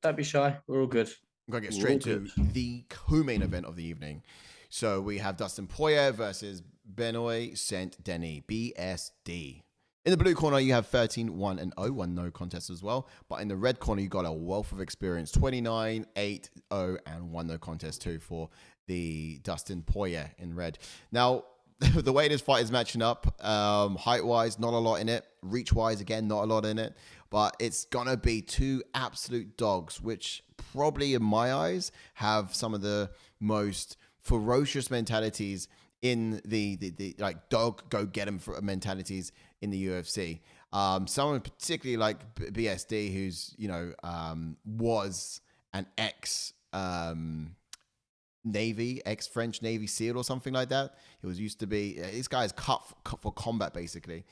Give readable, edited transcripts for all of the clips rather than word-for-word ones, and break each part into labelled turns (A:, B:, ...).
A: Don't be shy. We're all good.
B: I'm going to get
A: We're all
B: straight
A: good.
B: into the co-main event of the evening. So we have Dustin Poirier versus Benoit Saint Denis, BSD. In the blue corner, you have 13-1-0, one no contest as well. But in the red corner, you got a wealth of experience, 29-8-0, and one no contest too for the Dustin Poirier in red. Now, the way this fight is matching up, height-wise, not a lot in it. Reach-wise, again, not a lot in it. But it's going to be two absolute dogs, which probably in my eyes have some of the most ferocious mentalities in the like dog go get him for mentalities in the UFC. Someone particularly like BSD, who's was an ex-French Navy SEAL or something like that. He was used to be. This guy is cut for combat basically.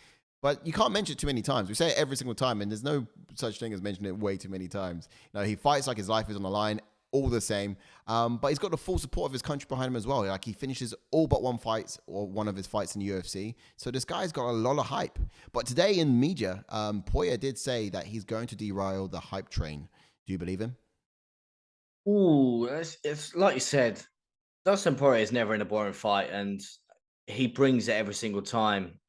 B: But you can't mention it too many times. We say it every single time, and there's no such thing as mentioning it way too many times. He fights like his life is on the line, all the same. But he's got the full support of his country behind him as well. Like, he finishes all but one of his fights in the UFC. So this guy's got a lot of hype. But today in media, Poirier did say that he's going to derail the hype train. Do you believe him?
A: Ooh, it's like you said, Dustin Poirier is never in a boring fight, and he brings it every single time.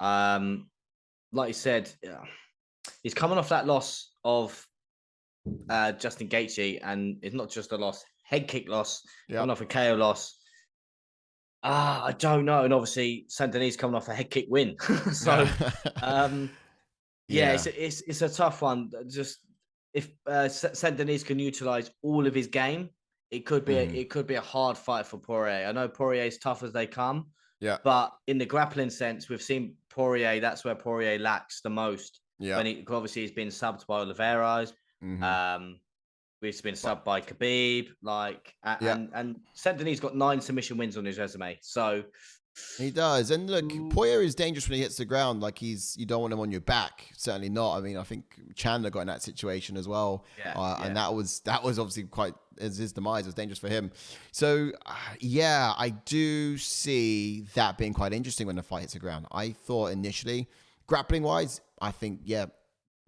A: Like you said, yeah, he's coming off that loss of Justin Gaethje, and it's not just a loss, head kick loss,
B: Yeah.
A: coming off a KO loss. I don't know, and obviously Saint Denis coming off a head kick win. So, yeah,
B: Yeah.
A: it's a tough one. Just if Saint Denis can utilize all of his game, it could be
B: Mhm.
A: it could be a hard fight for Poirier. I know Poirier is tough as they come,
B: Yeah.
A: but in the grappling sense, we've seen Poirier. That's where Poirier lacks the most.
B: Yeah.
A: When he obviously he's been subbed by Oliveira.
B: Mhm.
A: Um, we've been
B: But
A: subbed by Khabib.
B: yeah.
A: And Saint Denis got 9 submission wins on his resume. So
B: He does. And look,
A: mm,
B: Poirier is dangerous when he hits the ground. Like, you don't want him on your back. Certainly not. I mean, I think Chandler got in that situation as well.
A: yeah,
B: And
A: yeah,
B: that was obviously quite, as his demise was dangerous for him. So, yeah, I do see that being quite interesting when the fight hits the ground. I thought initially, grappling wise, I think, yeah,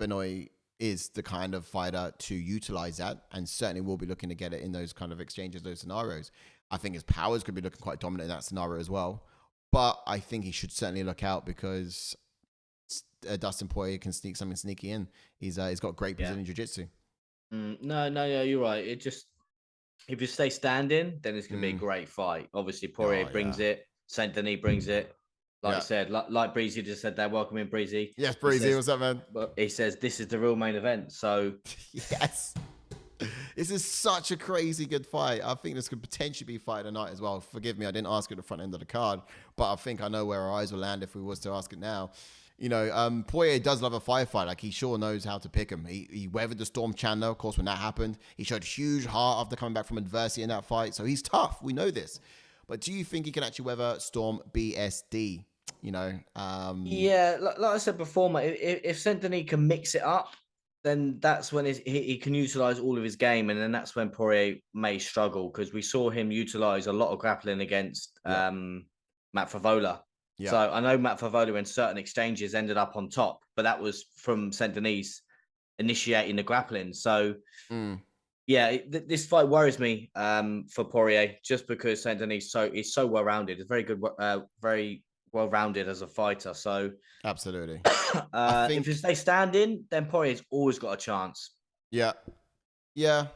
B: Benoit is the kind of fighter to utilize that, and certainly will be looking to get it in those kind of exchanges, those scenarios. I think his powers could be looking quite dominant in that scenario as well. But I think he should certainly look out because Dustin Poirier can sneak something sneaky in. He's got great
A: yeah.
B: Brazilian jiu-jitsu.
A: No, you're right. It just if you stay standing, then it's going to be a
B: Mm.
A: great fight. Obviously, Poirier
B: Oh,
A: brings
B: yeah.
A: it. Saint Denis brings it. Like you
B: Yeah.
A: said, like Breezy just said, they're welcoming Breezy.
B: Yes,
A: He
B: Breezy.
A: says,
B: What's up, man?
A: but he says this is the real main event. So
B: Yes. This is such a crazy good fight. I think this could potentially be fight of the night as well. Forgive me, I didn't ask at the front end of the card, but I think I know where our eyes will land if we was to ask it now. Poirier does love a firefight. Like, he sure knows how to pick him. He weathered the storm Chandler, of course, when that happened. He showed huge heart after coming back from adversity in that fight. So he's tough. We know this. But do you think he can actually weather storm BSD?
A: yeah, like I said before, mate, if Saint Denis can mix it up, then that's when he can utilize all of his game, and then that's when Poirier may struggle because we saw him utilize a lot of grappling against
B: Yep.
A: Matt Favola.
B: Yep.
A: So I know Matt Favola in certain exchanges ended up on top, but that was from Saint Denis initiating the grappling. So
B: Mm.
A: yeah, this fight worries me for Poirier just because Saint Denis is so well rounded. It's very good, very well rounded as a fighter. So
B: Absolutely. I
A: if you
B: think,
A: stay standing, then Poirier's always got a chance.
B: yeah. Yeah,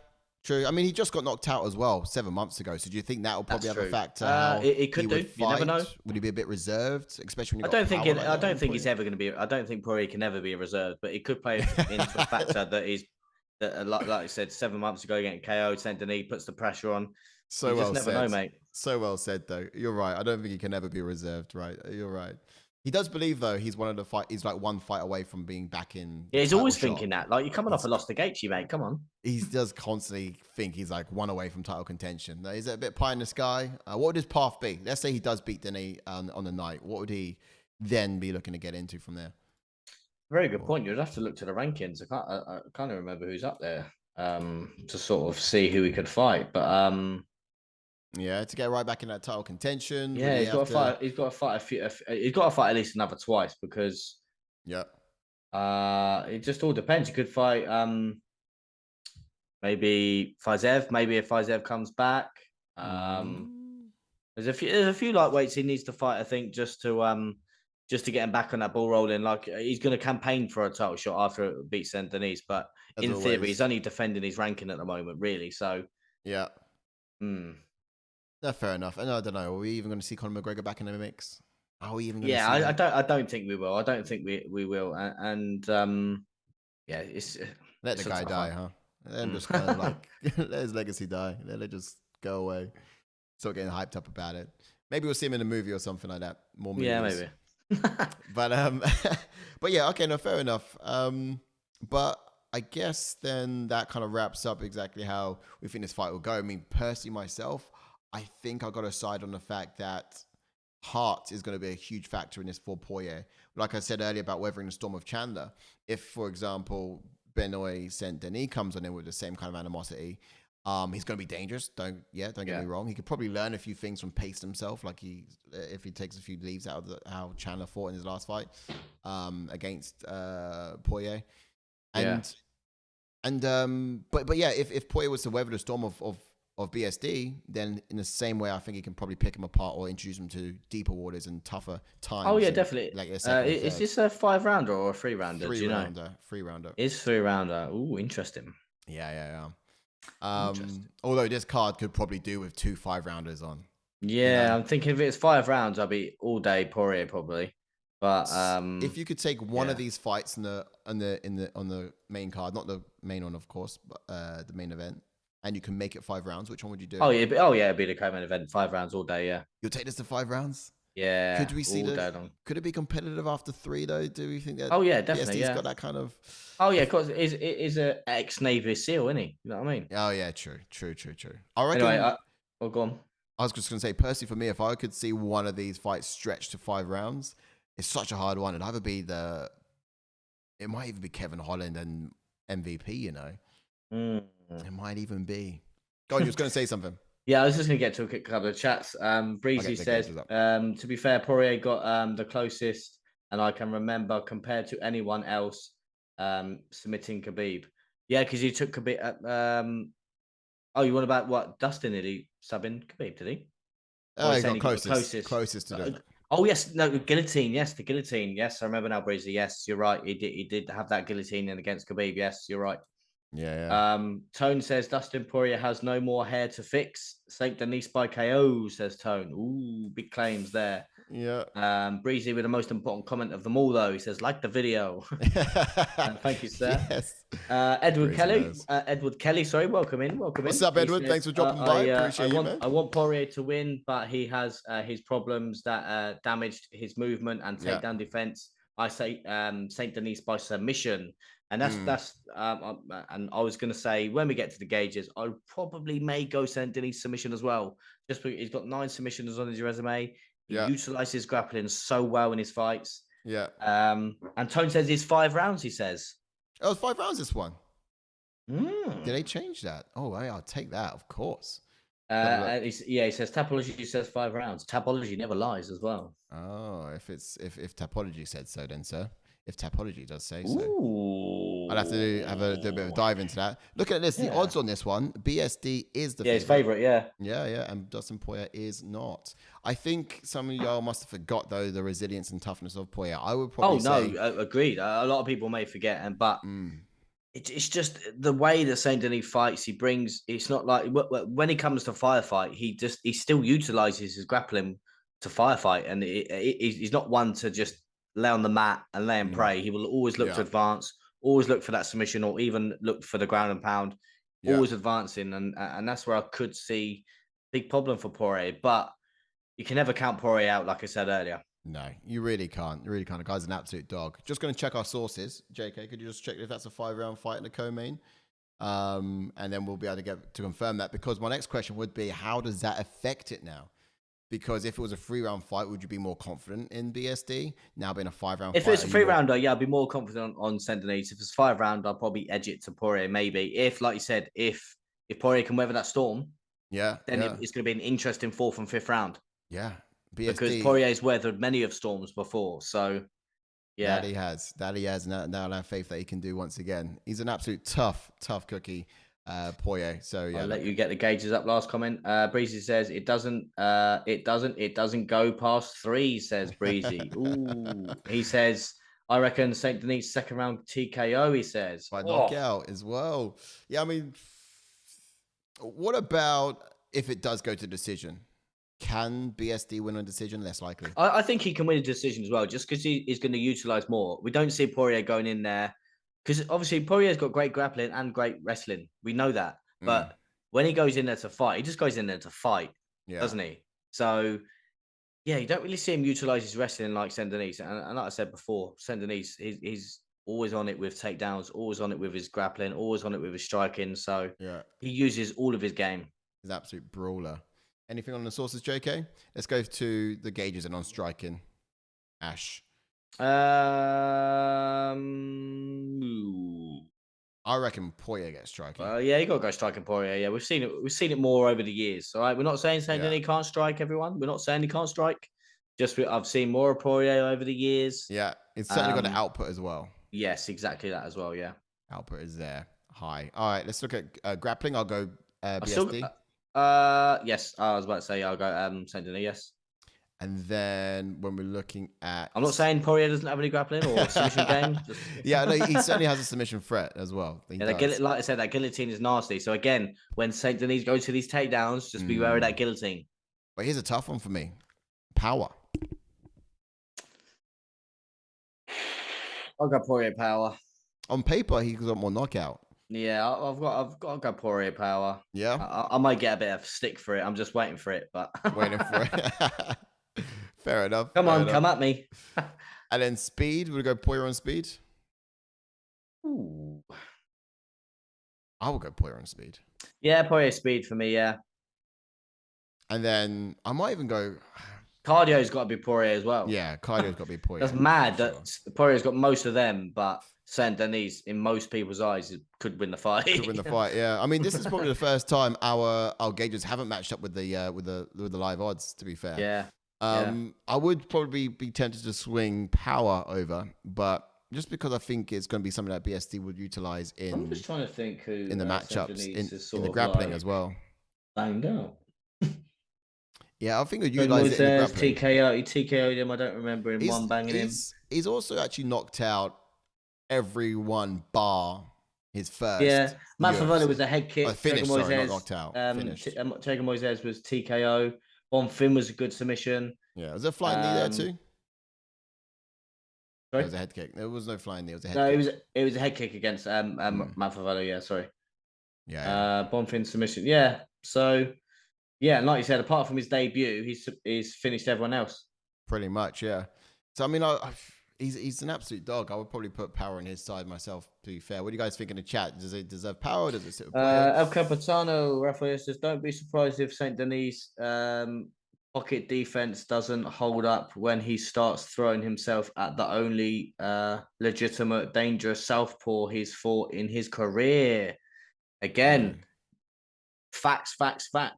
B: true. I mean, he just got knocked out as well 7 months ago. So do you think that will probably
A: That's
B: have a
A: true.
B: factor how
A: It
B: he
A: could
B: would
A: do. You never know.
B: fight? Would he be a bit reserved, especially when you
A: I
B: got
A: don't think
B: power
A: it.
B: like
A: I
B: that
A: don't
B: in
A: think he's
B: Poirier?
A: ever going to be. I don't think Poirier can ever be a reserve. But it could play into a factor that he's that, like I said, 7 months ago getting KO, Saint Denis puts the pressure on. You
B: So
A: just
B: well
A: never know,
B: said.
A: mate.
B: So well said, though. You're right. I don't think he can ever be reserved. Right. You're right. He does believe, though, he's one of the fight. He's like one fight away from being back in the
A: Yeah, he's
B: title
A: always
B: shot.
A: thinking that. Like you're coming off
B: He's
A: a loss to Gaethje, mate. Come on.
B: he does constantly think he's like one away from title contention. Is it a bit pie in the sky? What would his path be? Let's say he does beat Denny on the night. What would he then be looking to get into from there?
A: Very good point. You'd have to look to the rankings. I can't even remember who's up there to sort of see who he could fight. But
B: Yeah, to get right back in that title contention, would
A: yeah,
B: he
A: he's got
B: have
A: to
B: to?
A: fight. He's got to fight he's got to fight at least another twice because
B: Yeah.
A: it just all depends. He could fight Maybe Fizev. Maybe if Fizev comes back. Um,
B: Mm,
A: there's a few lightweights he needs to fight. I think just to get him back on that ball rolling. Like he's going to campaign for a title shot after it beats Saint Denis, but
B: as
A: in theory, he's
B: always.
A: only defending his ranking at the moment, really. So,
B: Yeah.
A: hmm.
B: No, fair enough. And I don't know. Are we even going to see Conor McGregor back in the mix? Are we even going to
A: Yeah,
B: see
A: I
B: that?
A: don't. I don't think we will. I don't think we will. And yeah,
B: Let the
A: it's a
B: guy
A: tough
B: die,
A: one.
B: huh? Let him just kind of
A: Mm.
B: like let his legacy die. Let it just go away. Stop getting hyped up about it. Maybe we'll see him in a movie or something like that. More
A: Yeah,
B: movies.
A: maybe.
B: But but yeah, okay, no, fair enough. But I guess then that kind of wraps up exactly how we think this fight will go. I mean, personally, myself, I think I got to side on the fact that heart is going to be a huge factor in this for Poirier. Like I said earlier about weathering the storm of Chandler. If, for example, Benoit Saint Denis comes on in with the same kind of animosity, he's going to be dangerous. Don't get me
A: Yeah,
B: wrong. He could probably learn a few things from Pace himself, like if he takes a few leaves out of how Chandler fought in his last fight against Poirier,
A: yeah.
B: and but yeah, if Poirier was to weather the storm of BSD, then in the same way, I think he can probably pick him apart or introduce him to deeper waters and tougher
A: Oh
B: times,
A: yeah,
B: and
A: definitely.
B: like a second and
A: Is
B: third,
A: this a 5 rounder or a 3 rounder? Do you know?
B: three rounder.
A: It's 3 rounder. Ooh, interesting.
B: Yeah.
A: Interesting.
B: Although this card could probably do with 2 5 rounders on, you
A: Yeah,
B: know.
A: I'm thinking if it's 5 rounds, I'll be all day Poirier probably. But
B: If you could take one of
A: yeah.
B: these fights on the main card, not the main one, of course, but the main event, and you can make it 5 rounds, which one would you do?
A: Oh yeah, it'd be the co-main event. 5 rounds all day. Yeah.
B: You'll take this to 5 rounds. Could
A: Yeah,
B: we see
A: all
B: the?
A: day long.
B: Could it be competitive after 3 though? Do we think that
A: Oh yeah, definitely.
B: BSD's
A: Yeah.
B: got that kind of?
A: Oh yeah, because is a ex Navy SEAL, isn't he? You know what I mean?
B: Oh yeah, true. I
A: Anyway,
B: reckon.
A: go on.
B: I was just gonna say, personally, for me, if I could see one of these fights stretched to 5 rounds, it's such a hard one. It'd either be it might even be Kevin Holland and MVP. You know,
A: Mm.
B: it might even be. Go on, you was gonna say something.
A: Yeah, I was just going to get to a quick couple of chats.
B: I'll
A: Breezy
B: get the
A: says,
B: gauges up.
A: to be fair, Poirier got the closest, and I can remember compared to anyone else submitting Khabib. Yeah, because he took Khabib. Oh, you want about what Dustin did he sub in Khabib? Did he? Or
B: He
A: saying
B: got
A: he got the
B: closest to do
A: Uh,
B: it.
A: Oh yes, no guillotine. Yes, the guillotine. Yes, I remember now, Breezy. Yes, you're right. He did have that guillotine in against Khabib. Yes, you're right.
B: Yeah.
A: Tone says Dustin Poirier has no more hair to fix. Saint Denis by KO, says Tone. Ooh, big claims there.
B: Yeah.
A: Breezy with the most important comment of them all, though. He says, like the video. Thank you, sir.
B: Yes.
A: Edward
B: Crazy
A: Kelly.
B: knows.
A: Edward Kelly, sorry, welcome in, welcome
B: What's
A: in.
B: up,
A: He
B: Edward? Thanks
A: says,
B: for dropping by.
A: I
B: Appreciate you,
A: want
B: man.
A: I want Poirier to win, but he has his problems that damaged his movement and
B: Yeah.
A: takedown defense. I say Saint Denis by submission. And
B: Mm,
A: and I was going to say when we get to the gauges, I probably may go Saint Denis submission as well. Just because he's got 9 submissions on his resume, he
B: yeah.
A: utilizes grappling so well in his fights.
B: Yeah.
A: And Tone says it's 5 rounds. He says,
B: Oh, it's 5 rounds this one. Did
A: mm.
B: they change that? Oh, I'll take that, of course. Have a look.
A: And he says Tapology says 5 rounds. Tapology never lies as well.
B: Oh, if Tapology said so, then sir. If Tapology does say so. I'd have to do a bit of a
A: Ooh.
B: dive into that. Looking at this, the
A: Yeah.
B: odds on this one, BSD is the
A: Yeah, his
B: favorite.
A: favorite. Yeah.
B: Yeah, and Dustin Poirier is not. I think some of y'all must have forgot though the resilience and toughness of Poirier. I would
A: Oh
B: probably
A: no,
B: say,
A: agreed. A lot of people may forget, but
B: mm,
A: it's just the way that Saint Denis fights. He brings. It's not like when he comes to firefight, he still utilizes his grappling to firefight, and he's not one to just lay on the mat and lay and
B: mm,
A: pray. He will always look to
B: yeah,
A: advance, always look for that submission, or even look for the ground and pound.
B: yeah,
A: Always advancing, and that's where I could see big problem for Poirier. But you can never count Poirier out, like I said earlier.
B: no, you really can't. You really can't. The guy's an absolute dog. Just going to check our sources. JK, could you just check if that's a 5 round fight in the co-main? And then we'll be able to get to confirm that, because my next question would be, how does that affect it now? Because if it was a 3 round fight, would you be more confident in BSD? Now being a 5 round
A: If
B: fight,
A: it's
B: are
A: a
B: you
A: three
B: more?
A: rounder, yeah, I'd be more confident on Saint Denis. If it's 5 round, I'll probably edge it to Poirier, maybe. If, like you said, if Poirier can weather that storm,
B: Yeah,
A: then it's going to be an interesting fourth and fifth round
B: yeah.
A: because
B: BSD,
A: Poirier's weathered many of storms before. So
B: that
A: yeah,
B: he has. That he has. Now I have faith that he can do once again. He's an absolute tough cookie. Poirier. So
A: I'll
B: yeah,
A: let
B: look.
A: you get the gauges up. Last comment. Breezy says it doesn't go past 3, says Breezy. Ooh. He says, I reckon St. Denis second round TKO, he says.
B: By
A: Oh,
B: knockout as well. Yeah, I mean, what about if it does go to decision? Can BSD win on decision? Less likely.
A: I think he can win a decision as well, just because he is going to utilize more. We don't see Poirier going in there because obviously Poirier's got great grappling and great wrestling. We know that,
B: Mm,
A: but when he goes in there to fight, he just goes in there to fight,
B: yeah,
A: doesn't he? So yeah, you don't really see him utilize his wrestling like Saint Denis. And like I said before, Saint Denis, he's always on it with takedowns, always on it with his grappling, always on it with his striking. So
B: yeah.
A: he uses all of his game.
B: He's an absolute brawler. Anything on the sources, JK? Let's go to the gauges and on striking. Ash.
A: Ooh.
B: I reckon Poirier gets striking.
A: Yeah, you got to go striking Poirier. Yeah, we've seen it. We've seen it more over the years. All right, we're not saying
B: Yeah.
A: Denis can't strike. Everyone, we're not saying he can't strike. Just I've seen more of Poirier over the years.
B: Yeah. It's certainly got an
A: Um,
B: output as well.
A: yes, exactly that as well. Yeah.
B: Output is there. High. All right. Let's look at grappling. I'll go
A: I still.
B: BSD.
A: Yes, I was about to say I'll go Saint Denis. Yes.
B: And then when we're looking at,
A: I'm not saying Poirier doesn't have any grappling or submission game. Just
B: yeah, no, he certainly has a submission threat as well. He
A: yeah,
B: does.
A: like I said, that guillotine is nasty. So again, when Saint Denis goes to these takedowns, just beware of that guillotine.
B: But here's a tough one for me. Power.
A: I'll go Poirier power.
B: On paper, he's got more knockout.
A: Yeah, I've got to go Poirier power.
B: Yeah.
A: I might get a bit of stick for it. I'm just waiting for it, but
B: Waiting for it. Fair enough.
A: Come
B: fair
A: on,
B: enough.
A: come at me.
B: And then speed. Would we go Poirier on speed?
A: Ooh.
B: I will go Poirier on speed.
A: Yeah, Poirier speed for me. Yeah,
B: And then I might even go.
A: cardio's got to be Poirier as well.
B: Yeah, cardio's got to be Poirier.
A: That's mad
B: sure.
A: that Poirier's got most of them, but Saint Denis, in most people's eyes, could win the fight.
B: Could win the fight. Yeah, I mean, this is probably the first time our gauges haven't matched up with the live odds. To be fair.
A: Yeah.
B: I would probably be tempted to swing power over, but just because I think it's going to be something that BSD would utilize
A: I'm just trying to think who
B: in the matchups in the grappling as well.
A: Banged out.
B: Yeah, I think he'd utilize it in the grappling.
A: TKO'd him. I don't remember him one banging him.
B: He's also actually knocked out everyone bar his first.
A: Yeah, Mafavolo was a head kick.
B: Finished, sorry, not knocked out. Finished.
A: Tegan Moises was TKO. Bonfim was a good submission.
B: Yeah, was there a flying knee there too?
A: Sorry?
B: There was a head kick. There was no flying knee. It was a head kick.
A: It was a head kick against Mafavolo. Yeah, sorry.
B: Yeah.
A: Bonfim submission. Yeah. So, yeah, and like you said, apart from his debut, he's finished everyone else.
B: Pretty much, yeah. So I mean, he's an absolute dog. I would probably put power on his side myself. To be fair, what do you guys think in the chat? Does it deserve power? Does it sit with
A: El Capitano Rafael says, "Don't be surprised if Saint Denis pocket defense doesn't hold up when he starts throwing himself at the only legitimate dangerous southpaw he's fought in his career." Again, facts.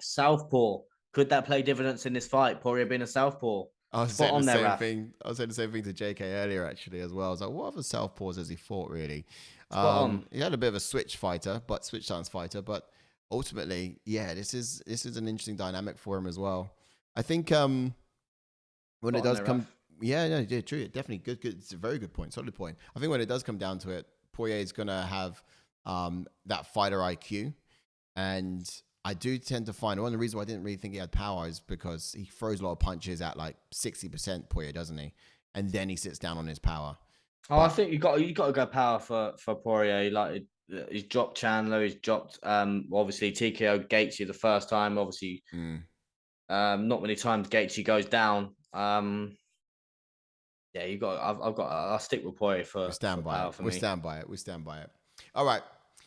A: Southpaw. Could that play dividends in this fight? Poirier being a southpaw.
B: I was saying the same thing. I was saying the same thing to JK earlier, actually, as well. I was like, what other southpaws has he fought, really? He had a bit of a switch stance fighter, but ultimately, yeah, this is an interesting dynamic for him as well. I think when it does come, yeah, true, definitely good. It's a very good point, solid point. I think when it does come down to it, Poirier is gonna have that fighter IQ, and I do tend to find one of the reasons why I didn't really think he had power is because he throws a lot of punches at like 60% Poirier, doesn't he? And then he sits down on his power.
A: I think you got to go power for Poirier. Like he's dropped Chandler, he's dropped obviously TKO Gaethje the first time. Obviously, not many times Gaethje goes down. Yeah, I'll stick with Poirier for power for me.
B: We stand by it. All right.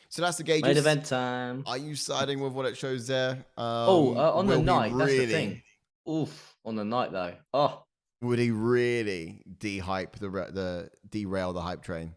B: So that's the gauges.
A: Main event time.
B: Are you siding with what it shows there?
A: On the night, that's the thing. Oof, on the night though. Oh,
B: would he really derail the hype train?